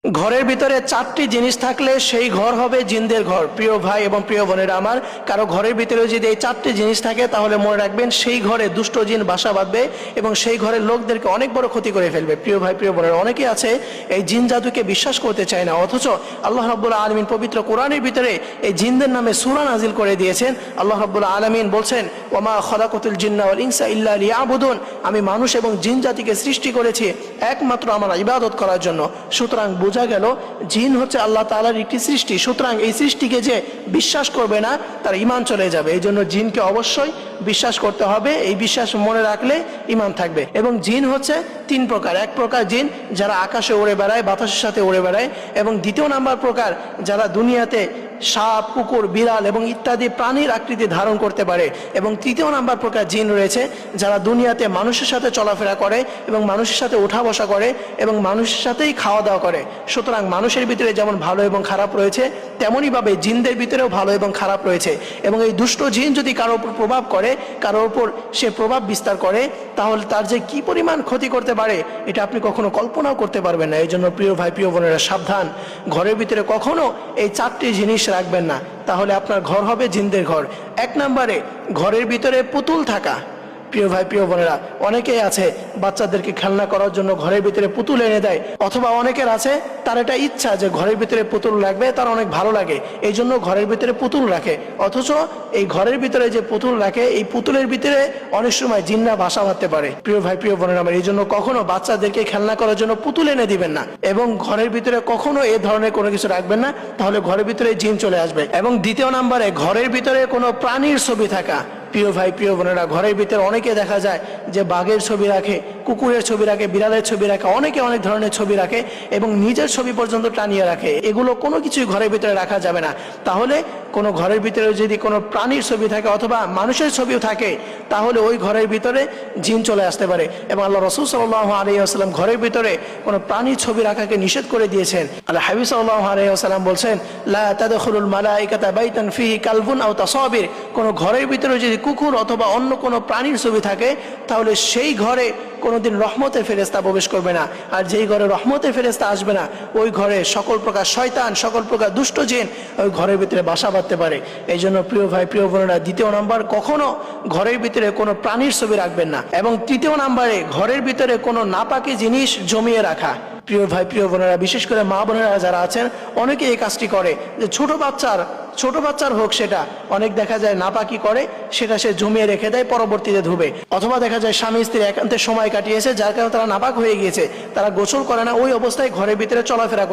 ঘরের ভিতরে চারটি জিনিস থাকলে সেই ঘর হবে জিনদের ঘর। প্রিয় ভাই এবং প্রিয় বোনেরা আমার, কারো ঘরের ভিতরে যদি এই চারটি জিনিস থাকে তাহলে মনে রাখবেন সেই ঘরে দুষ্ট জিন বাসা বাঁধবে এবং সেই ঘরের লোকদেরকে অনেক বড় ক্ষতি করে ফেলবে। প্রিয় ভাই প্রিয় বোনেরা, অনেকে আছে এই জিন জাদুকে বিশ্বাস করতে চায় না, অথচ আল্লাহ রাব্বুল আলামিন পবিত্র কোরআনের ভিতরে এই জিনদের নামে সূরা নাজিল করে দিয়েছেন। আল্লাহ রাব্বুল আলামিন বলছেন, ওয়ামা খালাকাতুল জিন্না ওয়াল ইনসা ইল্লা লিয়াবুদুন, আমি মানুষ এবং জিন জাতিকে সৃষ্টি করেছি একমাত্র আমার ইবাদত করার জন্য। সুতরাং বোঝা গেল জিন হচ্ছে আল্লাহ তাআলার একটি সৃষ্টি। সুতরাং এই সৃষ্টিকে যে বিশ্বাস করবে না তার ঈমান চলে যাবে। এই জন্য জিনকে অবশ্যই বিশ্বাস করতে হবে, এই বিশ্বাস মনে রাখলে ঈমান থাকবে। এবং জিন হচ্ছে তিন প্রকার। এক প্রকার জিন যারা আকাশে উড়ে বেড়ায়, বাতাসের সাথে উড়ে বেড়ায়, এবং দ্বিতীয় নাম্বার প্রকার যারা দুনিয়াতে সাপ, কুকুর, বিড়াল এবং ইত্যাদি প্রাণীর আকৃতি ধারণ করতে পারে, এবং তৃতীয় নাম্বার প্রকার জিন রয়েছে যারা দুনিয়াতে মানুষের সাথে চলাফেরা করে এবং মানুষের সাথে উঠা বসা করে এবং মানুষের সাথেই খাওয়া দাওয়া করে। সুতরাং মানুষের ভিতরে যেমন ভালো এবং খারাপ রয়েছে, তেমনইভাবে জিনদের ভিতরেও ভালো এবং খারাপ রয়েছে। এবং এই দুষ্ট জিন যদি কারোর উপর প্রভাব করে, কারোর উপর সে প্রভাব বিস্তার করে, তাহলে তার যে কি পরিমাণ ক্ষতি করতে পারে এটা আপনি কখনো কল্পনাও করতে পারবেন না। এই জন্য প্রিয় ভাই প্রিয় বোনেরা, সাবধান, ঘরের ভিতরে কখনো এই চারটি জিনিস রাখবেন না, তাহলে আপনার ঘর হবে জিনদের ঘর। এক নম্বরে ঘরের ভিতরে পুতুল থাকা। প্রিয় ভাই প্রিয় বোনেরা, অনেকেই আছে বাচ্চাদেরকে খেলনা করার জন্য ঘরের ভিতরে পুতুল এনে দেয়, অথবা অনেকের আছে তার এটা ইচ্ছা যে ঘরের ভিতরে পুতুল রাখবে, তার অনেক ভালো লাগে, এই জন্য ঘরের ভিতরে পুতুল রাখে। অথচ এই ঘরের ভিতরে যে পুতুল রাখে, এই পুতুলের ভিতরে অনেক সময় জিন্না বাসা বাঁধতে পারে। প্রিয় ভাই প্রিয় বোনেরা আমার, এই জন্য কখনো বাচ্চাদেরকে খেলনা করার জন্য পুতুল এনে দিবেন না, এবং ঘরের ভিতরে কখনো এ ধরনের কোনো কিছু রাখবেন না, তাহলে ঘরের ভিতরে জিন চলে আসবে। এবং দ্বিতীয় নম্বরে ঘরের ভিতরে কোনো প্রাণীর ছবি থাকা। প্রিয় ভাই প্রিয় বোনেরা, ঘরের ভিতরে অনেকে দেখা যায় যে বাঘের ছবি রাখে, কুকুরের ছবি রাখে, বিড়ালের ছবি রাখে, অনেকে অনেক ধরনের ছবি রাখে এবং নিজের ছবি পর্যন্ত টানিয়ে রাখে। এগুলো কোনো কিছুই ঘরের ভিতরে রাখা যাবে না। তাহলে কোনো ঘরের ভিতরে যদি কোনো প্রাণীর ছবি থাকে অথবা মানুষের ছবিও থাকে, তাহলে ওই ঘরের ভিতরে জিন চলে আসতে পারে। এবং আল্লাহ রাসূল সাল্লাল্লাহু আলাইহি ওয়াসাল্লাম ঘরের ভিতরে কোনো প্রাণীর ছবি রাখাকে নিষেধ করে দিয়েছেন। আল্লাহ হাবিব সাল্লাল্লাহু আলাইহি ওয়াসাল্লাম বলছেন, লা তাদখুলুল মালাইকাতা বাইতান ফিহি কালবুন আও তাসাবির, কোনো ঘরের ভিতরে যদি কুকুর অথবা অন্য কোনো প্রাণীর ছবি থাকে, তাহলে সেই ঘরে কোনোদিন রহমতের ফেরেশতা প্রবেশ করবে না। আর যেই ঘরে রহমতের ফেরেশতা আসবে না, ওই ঘরে সকল প্রকার শয়তান, সকল প্রকার দুষ্ট জিন ওই ঘরের ভিতরে বাসা বাঁধতে পারে। এই জন্য প্রিয় ভাই প্রিয় বোনেরা, দ্বিতীয় নাম্বার, কখনো ঘরের ভিতরে কোনো প্রাণীর ছবি রাখবেন না। এবং তৃতীয় নাম্বারে, ঘরের ভিতরে কোনো নাপাকি জিনিস জমিয়ে রাখা। প্রিয় ভাই প্রিয় বোনেরা, বিশেষ করে মা বোনেরা যারা আছেন, অনেকে এই কাজটি করে যে ছোট বাচ্চার হোক, সেটা অনেক দেখা যায় নাপাকি করে, সেটা সে জমিয়ে রেখে দেয়, পরবর্তীতে ধুবে। অথবা দেখা যায় স্বামী স্ত্রী একান্তে সময় কাটিয়েছে, যার কারণে তারা নাপাক হয়ে গিয়েছে, তারা গোসল করে না, ওই অবস্থায় ঘরের ভিতরে চলাফেরা করে।